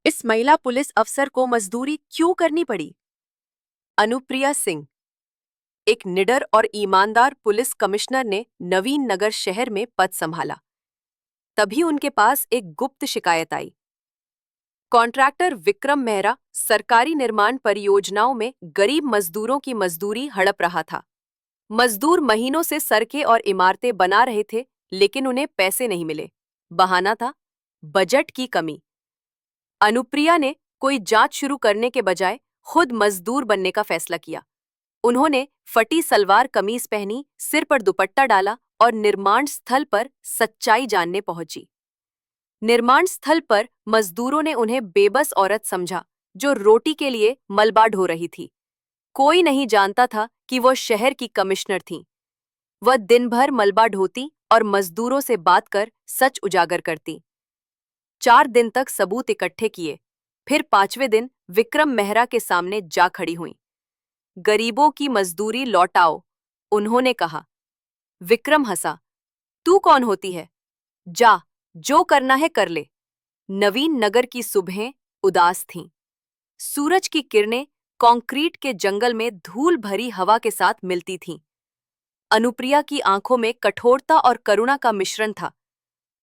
इस महिला पुलिस अफसर को मजदूरी क्यों करनी पड़ी? अनुप्रिया सिंह एक निडर और ईमानदार पुलिस कमिश्नर ने नवीन नगर शहर में पद संभाला। तभी उनके पास एक गुप्त शिकायत आई। कॉन्ट्रैक्टर विक्रम मेहरा सरकारी निर्माण परियोजनाओं में गरीब मजदूरों की मजदूरी हड़प रहा था। मजदूर महीनों से सड़कें और इमारतें बना रहे थे, लेकिन उन्हें पैसे नहीं मिले। बहाना था बजट की कमी। अनुप्रिया ने कोई जांच शुरू करने के बजाय खुद मजदूर बनने का फैसला किया। उन्होंने फटी सलवार कमीज पहनी, सिर पर दुपट्टा डाला और निर्माण स्थल पर सच्चाई जानने पहुंची। निर्माण स्थल पर मजदूरों ने उन्हें बेबस औरत समझा, जो रोटी के लिए मलबा ढो रही थी। कोई नहीं जानता था कि वो शहर की कमिश्नर थीं। वह दिन भर मलबा ढोती और मजदूरों से बात कर सच उजागर करती। 4 दिन तक सबूत इकट्ठे किए, फिर 5वें दिन विक्रम मेहरा के सामने जा खड़ी हुई। गरीबों की मजदूरी लौटाओ, उन्होंने कहा। विक्रम हंसा। तू कौन होती है? जा, जो करना है कर ले। नवीन नगर की सुबहें उदास थीं। सूरज की किरणें कंक्रीट के जंगल में धूल भरी हवा के साथ मिलती थीं। अनुप्रिया की आंखों में कठोरता और करुणा का मिश्रण था।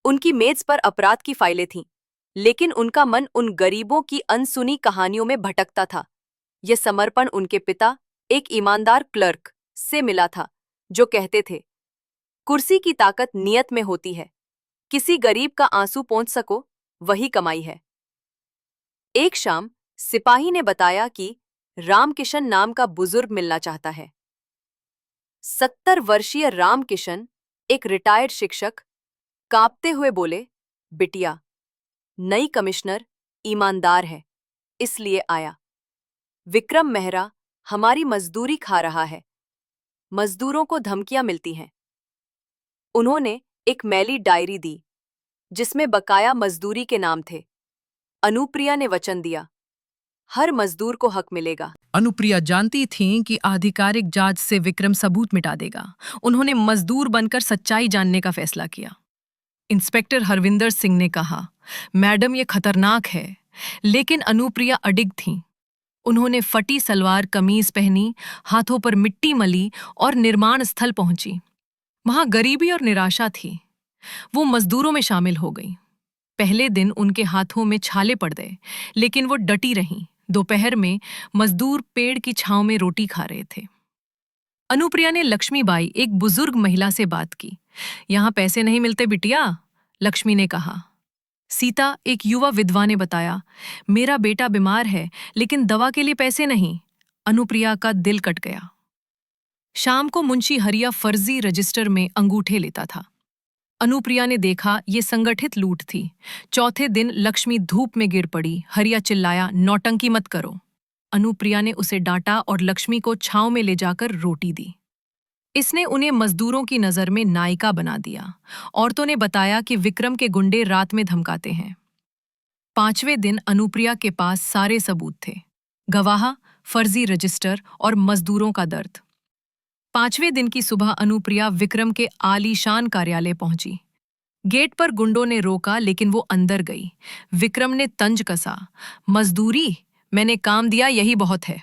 उनकी मेज पर अपराध की फाइलें थीं, लेकिन उनका मन उन गरीबों की अनसुनी कहानियों में भटकता था। यह समर्पण उनके पिता, एक ईमानदार क्लर्क, से मिला था, जो कहते थे, कुर्सी की ताकत नियत में होती है। किसी गरीब का आंसू पोंछ सको, वही कमाई है। एक शाम सिपाही ने बताया कि रामकिशन नाम का बुजुर्ग मिलना चाहता है। 70 वर्षीय रामकिशन, एक रिटायर्ड शिक्षक, कांपते हुए बोले, बिटिया, नई कमिश्नर ईमानदार है, इसलिए आया। विक्रम मेहरा हमारी मजदूरी खा रहा है। मजदूरों को धमकियां मिलती हैं। उन्होंने एक मैली डायरी दी, जिसमें बकाया मजदूरी के नाम थे। अनुप्रिया ने वचन दिया, हर मजदूर को हक मिलेगा। अनुप्रिया जानती थीं कि आधिकारिक जांच से विक्रम सबूत मिटा देगा। उन्होंने मजदूर बनकर सच्चाई जानने का फैसला किया। इंस्पेक्टर हरविंदर सिंह ने कहा, मैडम ये खतरनाक है, लेकिन अनुप्रिया अडिग थीं। उन्होंने फटी सलवार कमीज पहनी, हाथों पर मिट्टी मली और निर्माण स्थल पहुंची। वहां गरीबी और निराशा थी। वो मजदूरों में शामिल हो गई। पहले दिन उनके हाथों में छाले पड़ गए, लेकिन वो डटी रहीं। दोपहर में मजदूर पेड़ की छांव में रोटी खा रहे थे। अनुप्रिया ने लक्ष्मीबाई, एक बुजुर्ग महिला से बात की। यहाँ पैसे नहीं मिलते बिटिया, लक्ष्मी ने कहा। सीता, एक युवा विधवा ने बताया, मेरा बेटा बीमार है, लेकिन दवा के लिए पैसे नहीं। अनुप्रिया का दिल कट गया। शाम को मुंशी हरिया फर्जी रजिस्टर में अंगूठे लेता था। अनुप्रिया ने देखा ये संगठित लूट थी। चौथे दिन लक्ष्मी धूप में गिर पड़ी। हरिया चिल्लाया, नौटंकी मत करो। अनुप्रिया ने उसे डांटा और लक्ष्मी को छांव में ले जाकर रोटी दी। इसने उन्हें मजदूरों की नजर में नायिका बना दिया। औरतों ने बताया कि विक्रम के गुंडे रात में धमकाते हैं। 5वें दिन अनुप्रिया के पास सारे सबूत थे, गवाह, फर्जी रजिस्टर और मजदूरों का दर्द। 5वें दिन की सुबह अनुप्रिया विक्रम के आलीशान कार्यालय पहुंची। गेट पर गुंडों ने रोका, लेकिन वो अंदर गई। विक्रम ने तंज कसा, मजदूरी, मैंने काम दिया, यही बहुत है।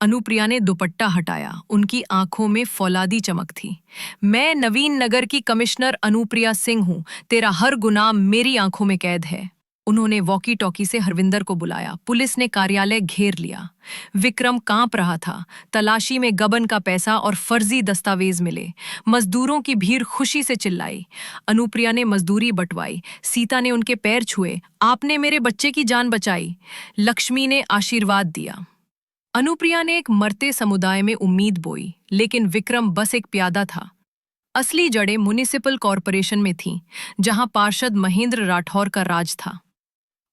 अनुप्रिया ने दुपट्टा हटाया। उनकी आंखों में फौलादी चमक थी। मैं नवीन नगर की कमिश्नर अनुप्रिया सिंह हूं। तेरा हर गुनाह मेरी आंखों में कैद है। उन्होंने वॉकी टॉकी से हरविंदर को बुलाया। पुलिस ने कार्यालय घेर लिया। विक्रम कांप रहा था। तलाशी में गबन का पैसा और फर्जी दस्तावेज मिले। मजदूरों की भीड़ खुशी से चिल्लाई। अनुप्रिया ने मजदूरी बंटवाई। सीता ने उनके पैर छुए, आपने मेरे बच्चे की जान बचाई। लक्ष्मी ने आशीर्वाद दिया। अनुप्रिया ने एक मरते समुदाय में उम्मीद बोई, लेकिन विक्रम बस एक प्यादा था। असली जड़ें म्युनिसिपल कॉरपोरेशन में थीं, जहां पार्षद महेंद्र राठौर का राज था।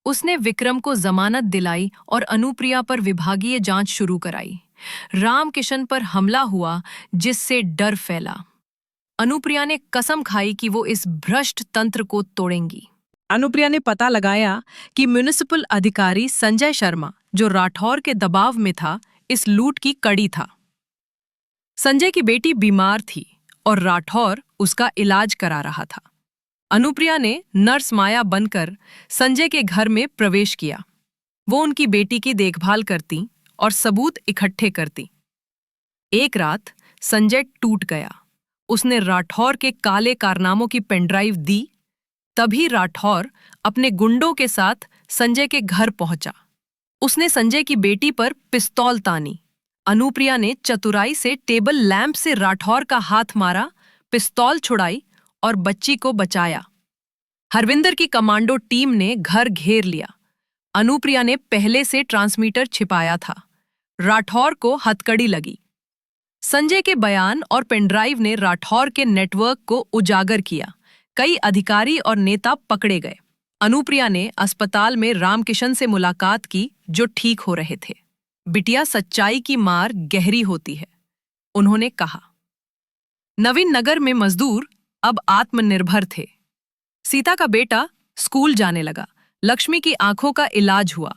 उसने विक्रम को जमानत दिलाई और अनुप्रिया पर विभागीय जांच शुरू कराई। रामकिशन पर हमला हुआ, जिससे डर फैला। अनुप्रिया ने कसम खाई कि वो इस भ्रष्ट तंत्र को तोड़ेंगी। अनुप्रिया ने पता लगाया कि म्युनिसिपल अधिकारी संजय शर्मा, जो राठौर के दबाव में था, इस लूट की कड़ी था। संजय की बेटी बीमार थी और राठौर उसका इलाज करा रहा था। अनुप्रिया ने नर्स माया बनकर संजय के घर में प्रवेश किया। वो उनकी बेटी की देखभाल करती और सबूत इकट्ठे करती। एक रात संजय टूट गया। उसने राठौर के काले कारनामों की पेनड्राइव दी। तभी राठौर अपने गुंडों के साथ संजय के घर पहुंचा। उसने संजय की बेटी पर पिस्तौल तानी। अनुप्रिया ने चतुराई से टेबल लैंप से राठौर का हाथ मारा, पिस्तौल छुड़ाई और बच्ची को बचाया। हरविंदर की कमांडो टीम ने घर घेर लिया। अनुप्रिया ने पहले से ट्रांसमीटर छिपाया था। राठौर को हथकड़ी लगी। संजय के बयान और पेनड्राइव ने राठौर के नेटवर्क को उजागर किया। कई अधिकारी और नेता पकड़े गए। अनुप्रिया ने अस्पताल में रामकिशन से मुलाकात की, जो ठीक हो रहे थे। बिटिया, सच्चाई की मार गहरी होती है, उन्होंने कहा। नवीन नगर में मजदूर अब आत्मनिर्भर थे। सीता का बेटा स्कूल जाने लगा। लक्ष्मी की आंखों का इलाज हुआ।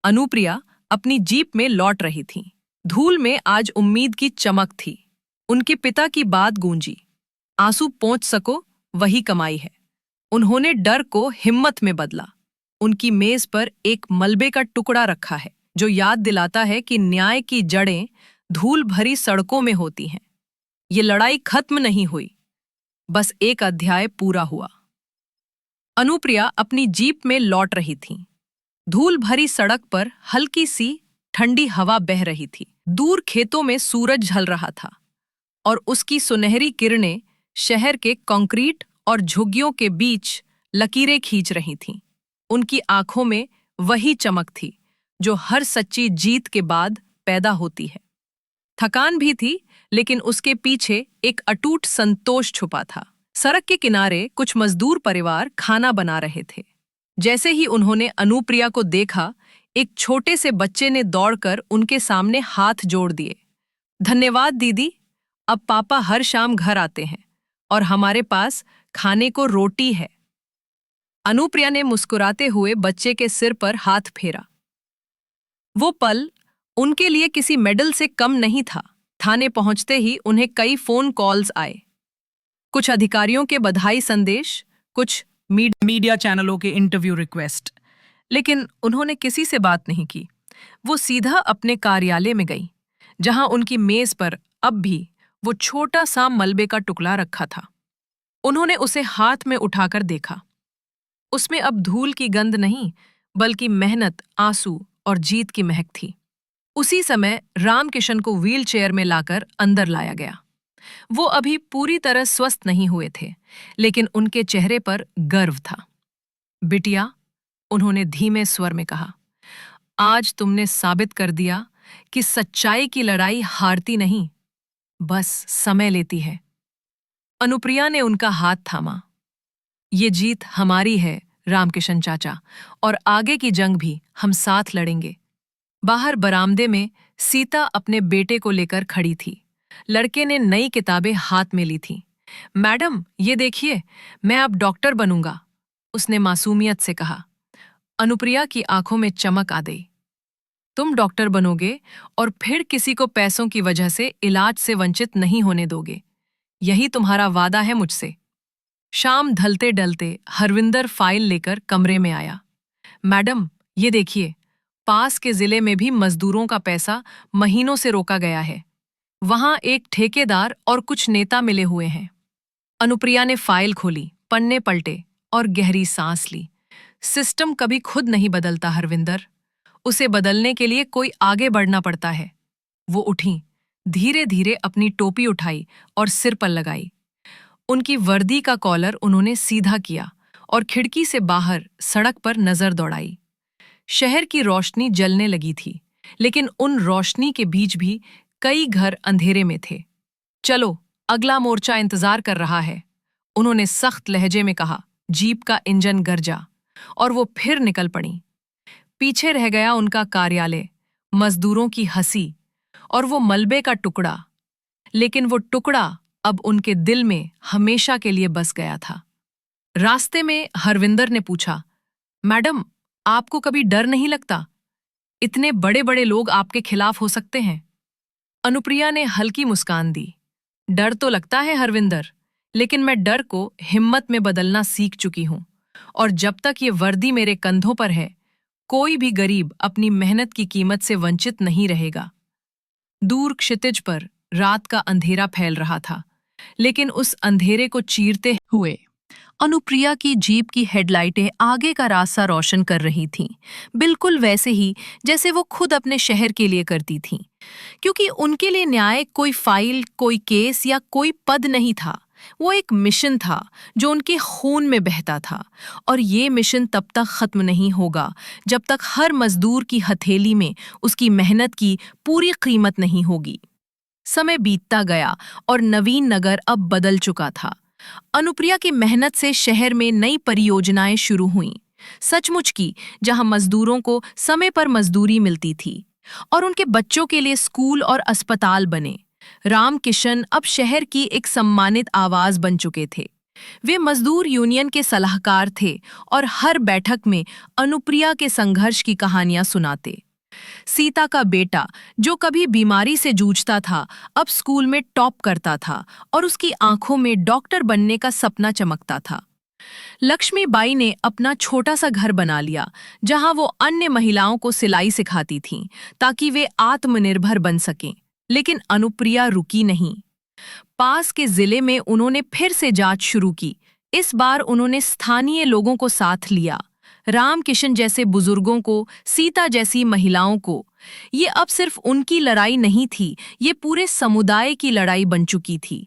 अनुप्रिया अपनी जीप में लौट रही थी। धूल में आज उम्मीद की चमक थी। उनके पिता की बात गूंजी, आंसू पोंछ सको वही कमाई है। उन्होंने डर को हिम्मत में बदला। उनकी मेज पर एक मलबे का टुकड़ा रखा है, जो याद दिलाता है कि न्याय की जड़ें धूल भरी सड़कों में होती हैं। ये लड़ाई खत्म नहीं हुई, बस एक अध्याय पूरा हुआ। अनुप्रिया अपनी जीप में लौट रही थी। धूल भरी सड़क पर हल्की सी ठंडी हवा बह रही थी। दूर खेतों में सूरज ढल रहा था और उसकी सुनहरी किरणें शहर के कंक्रीट और झुग्गियों के बीच लकीरें खींच रही थीं। उनकी आंखों में वही चमक थी जो हर सच्ची जीत के बाद पैदा होती है। थकान भी थी, लेकिन उसके पीछे एक अटूट संतोष छुपा था। सड़क के किनारे कुछ मजदूर परिवार खाना बना रहे थे। जैसे ही उन्होंने अनुप्रिया को देखा, एक छोटे से बच्चे ने दौड़कर उनके सामने हाथ जोड़ दिए। धन्यवाद दीदी, अब पापा हर शाम घर आते हैं और हमारे पास खाने को रोटी है। अनुप्रिया ने मुस्कुराते हुए बच्चे के सिर पर हाथ फेरा। वो पल उनके लिए किसी मेडल से कम नहीं था। थाने पहुंचते ही उन्हें कई फोन कॉल्स आए। कुछ अधिकारियों के बधाई संदेश, कुछ मीडिया चैनलों के इंटरव्यू रिक्वेस्ट, लेकिन उन्होंने किसी से बात नहीं की। वो सीधा अपने कार्यालय में गई, जहां उनकी मेज पर अब भी वो छोटा सा मलबे का टुकड़ा रखा था। उन्होंने उसे हाथ में उठाकर देखा। उसमें अब धूल की गंध नहीं, बल्कि मेहनत, आंसू और जीत की महक थी। उसी समय रामकिशन को व्हीलचेयर में लाकर अंदर लाया गया। वो अभी पूरी तरह स्वस्थ नहीं हुए थे, लेकिन उनके चेहरे पर गर्व था। बिटिया, उन्होंने धीमे स्वर में कहा, आज तुमने साबित कर दिया कि सच्चाई की लड़ाई हारती नहीं, बस समय लेती है। अनुप्रिया ने उनका हाथ थामा। ये जीत हमारी है रामकिशन चाचा, और आगे की जंग भी हम साथ लड़ेंगे। बाहर बरामदे में सीता अपने बेटे को लेकर खड़ी थी। लड़के ने नई किताबें हाथ में ली थीं। मैडम, ये देखिए, मैं अब डॉक्टर बनूंगा, उसने मासूमियत से कहा। अनुप्रिया की आंखों में चमक आ गई। तुम डॉक्टर बनोगे और फिर किसी को पैसों की वजह से इलाज से वंचित नहीं होने दोगे। यही तुम्हारा वादा है मुझसे। शाम ढलते ढलते हरविंदर फाइल लेकर कमरे में आया। मैडम, ये देखिए, पास के जिले में भी मजदूरों का पैसा महीनों से रोका गया है। वहां एक ठेकेदार और कुछ नेता मिले हुए हैं। अनुप्रिया ने फाइल खोली, पन्ने पलटे और गहरी सांस ली। सिस्टम कभी खुद नहीं बदलता हरविंदर, उसे बदलने के लिए कोई आगे बढ़ना पड़ता है। वो उठी, धीरे धीरे अपनी टोपी उठाई और सिर पर लगाई। उनकी वर्दी का कॉलर उन्होंने सीधा किया और खिड़की से बाहर सड़क पर नजर दौड़ाई। शहर की रोशनी जलने लगी थी, लेकिन उन रोशनी के बीच भी कई घर अंधेरे में थे। चलो, अगला मोर्चा इंतजार कर रहा है, उन्होंने सख्त लहजे में कहा। जीप का इंजन गरजा और वो फिर निकल पड़ी। पीछे रह गया उनका कार्यालय, मजदूरों की हंसी और वो मलबे का टुकड़ा, लेकिन वो टुकड़ा अब उनके दिल में हमेशा के लिए बस गया था। रास्ते में हरविंदर ने पूछा, मैडम, आपको कभी डर नहीं लगता? इतने बड़े बड़े लोग आपके खिलाफ हो सकते हैं। अनुप्रिया ने हल्की मुस्कान दी। डर तो लगता है हरविंदर, लेकिन मैं डर को हिम्मत में बदलना सीख चुकी हूं, और जब तक ये वर्दी मेरे कंधों पर है, कोई भी गरीब अपनी मेहनत की कीमत से वंचित नहीं रहेगा। दूर क्षितिज पर रात का अंधेरा फैल रहा था, लेकिन उस अंधेरे को चीरते हुए अनुप्रिया की जीप की हेडलाइटें आगे का रास्ता रोशन कर रही थीं, बिल्कुल वैसे ही जैसे वो खुद अपने शहर के लिए करती थीं। क्योंकि उनके लिए न्याय कोई फाइल, कोई केस या कोई पद नहीं था, वो एक मिशन था जो उनके खून में बहता था। और ये मिशन तब तक खत्म नहीं होगा जब तक हर मजदूर की हथेली में उसकी मेहनत की पूरी कीमत नहीं होगी। समय बीतता गया और नवीन नगर अब बदल चुका था। अनुप्रिया की मेहनत से शहर में नई परियोजनाएं शुरू हुईं, सचमुच की, जहां मजदूरों को समय पर मजदूरी मिलती थी और उनके बच्चों के लिए स्कूल और अस्पताल बने। रामकिशन अब शहर की एक सम्मानित आवाज बन चुके थे। वे मजदूर यूनियन के सलाहकार थे और हर बैठक में अनुप्रिया के संघर्ष की कहानियां सुनाते। सीता का बेटा, जो कभी बीमारी से जूझता था, अब स्कूल में टॉप करता था और उसकी आंखों में डॉक्टर बनने का सपना चमकता था। लक्ष्मीबाई ने अपना छोटा सा घर बना लिया, जहां वो अन्य महिलाओं को सिलाई सिखाती थीं, ताकि वे आत्मनिर्भर बन सकें। लेकिन अनुप्रिया रुकी नहीं। पास के जिले में उन्होंने फिर से जांच शुरू की। इस बार उन्होंने स्थानीय लोगों को साथ लिया, रामकिशन जैसे बुजुर्गों को, सीता जैसी महिलाओं को। ये अब सिर्फ उनकी लड़ाई नहीं थी, ये पूरे समुदाय की लड़ाई बन चुकी थी।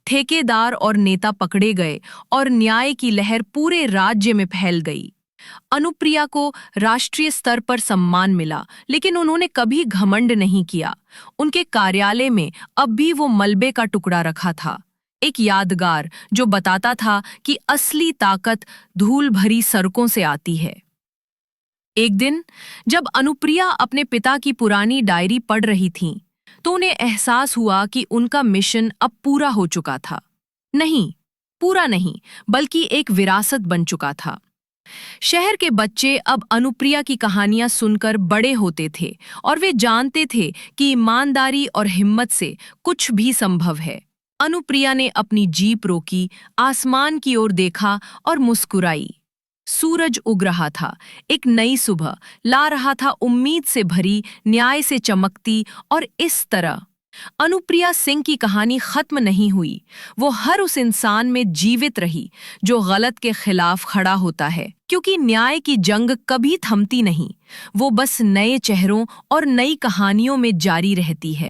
ठेकेदार और नेता पकड़े गए और न्याय की लहर पूरे राज्य में फैल गई। अनुप्रिया को राष्ट्रीय स्तर पर सम्मान मिला, लेकिन उन्होंने कभी घमंड नहीं किया। उनके कार्यालय में अब भी वो मलबे का टुकड़ा रखा था, एक यादगार जो बताता था कि असली ताकत धूल भरी सड़कों से आती है। एक दिन जब अनुप्रिया अपने पिता की पुरानी डायरी पढ़ रही थीं, तो उन्हें एहसास हुआ कि उनका मिशन अब पूरा हो चुका था। नहीं, पूरा नहीं, बल्कि एक विरासत बन चुका था। शहर के बच्चे अब अनुप्रिया की कहानियां सुनकर बड़े होते थे और वे जानते थे कि ईमानदारी और हिम्मत से कुछ भी संभव है। अनुप्रिया ने अपनी जीप रोकी, आसमान की ओर देखा और मुस्कुराई। सूरज उग रहा था, एक नई सुबह ला रहा था, उम्मीद से भरी, न्याय से चमकती। और इस तरह अनुप्रिया सिंह की कहानी खत्म नहीं हुई। वो हर उस इंसान में जीवित रही जो गलत के खिलाफ खड़ा होता है, क्योंकि न्याय की जंग कभी थमती नहीं, वो बस नए चेहरों और नई कहानियों में जारी रहती है।